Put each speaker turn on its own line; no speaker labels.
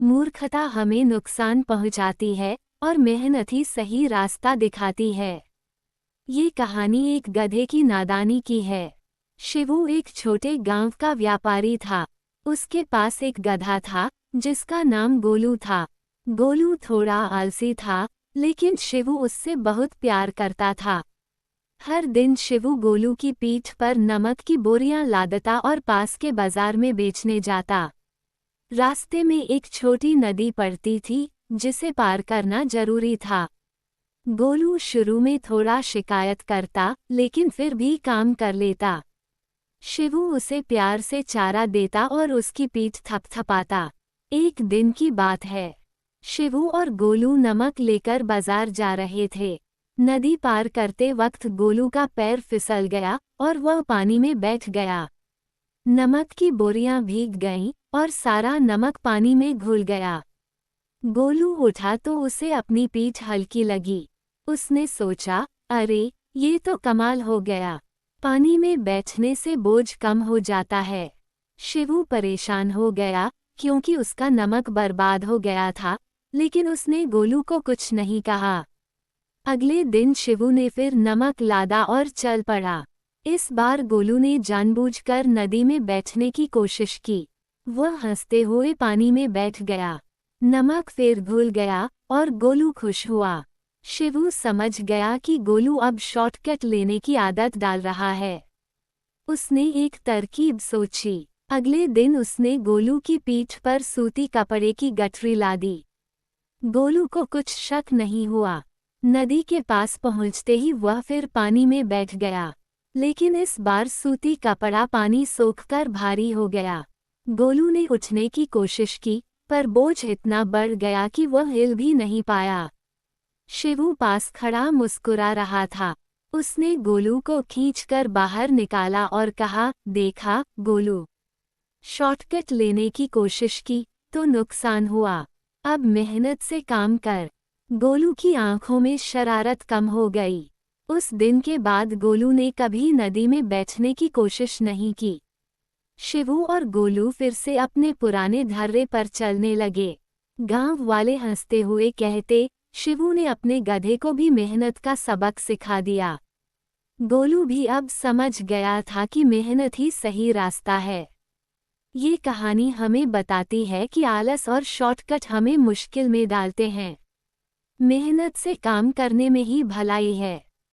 मूर्खता हमें नुकसान पहुंचाती है और मेहनत ही सही रास्ता दिखाती है। ये कहानी एक गधे की नादानी की है। शिवू एक छोटे गांव का व्यापारी था। उसके पास एक गधा था जिसका नाम गोलू था। गोलू थोड़ा आलसी था, लेकिन शिवू उससे बहुत प्यार करता था। हर दिन शिवू गोलू की पीठ पर नमक की बोरियां लादता और पास के बाजार में बेचने जाता। रास्ते में एक छोटी नदी पड़ती थी जिसे पार करना जरूरी था। गोलू शुरू में थोड़ा शिकायत करता, लेकिन फिर भी काम कर लेता। शिवू उसे प्यार से चारा देता और उसकी पीठ थपथपाता। एक दिन की बात है। शिवू और गोलू नमक लेकर बाजार जा रहे थे। नदी पार करते वक्त गोलू का पैर फिसल गया और वह पानी में बैठ गया। नमक की बोरियां भीग गईं और सारा नमक पानी में घुल गया। गोलू उठा तो उसे अपनी पीठ हल्की लगी। उसने सोचा, अरे ये तो कमाल हो गया, पानी में बैठने से बोझ कम हो जाता है। शिवू परेशान हो गया क्योंकि उसका नमक बर्बाद हो गया था, लेकिन उसने गोलू को कुछ नहीं कहा। अगले दिन शिवू ने फिर नमक लादा और चल पड़ा। इस बार गोलू ने जानबूझकर नदी में बैठने की कोशिश की। वह हंसते हुए पानी में बैठ गया। नमक फिर घुल गया और गोलू खुश हुआ। शिवू समझ गया कि गोलू अब शॉर्टकट लेने की आदत डाल रहा है। उसने एक तरकीब सोची। अगले दिन उसने गोलू की पीठ पर सूती कपड़े की गठरी लादी। गोलू को कुछ शक नहीं हुआ। नदी के पास पहुंचते ही वह फिर पानी में बैठ गया, लेकिन इस बार सूती कपड़ा पानी सोखकर भारी हो गया। गोलू ने उठने की कोशिश की, पर बोझ इतना बढ़ गया कि वह हिल भी नहीं पाया। शिवू पास खड़ा मुस्कुरा रहा था। उसने गोलू को खींचकर बाहर निकाला और कहा, देखा गोलू, शॉर्टकट लेने की कोशिश की तो नुकसान हुआ, अब मेहनत से काम कर। गोलू की आंखों में शरारत कम हो गई। उस दिन के बाद गोलू ने कभी नदी में बैठने की कोशिश नहीं की। शिवू और गोलू फिर से अपने पुराने ढर्रे पर चलने लगे। गांव वाले हंसते हुए कहते, शिवू ने अपने गधे को भी मेहनत का सबक सिखा दिया। गोलू भी अब समझ गया था कि मेहनत ही सही रास्ता है। ये कहानी हमें बताती है कि आलस और शॉर्टकट हमें मुश्किल में डालते हैं। मेहनत से काम करने में ही भलाई है।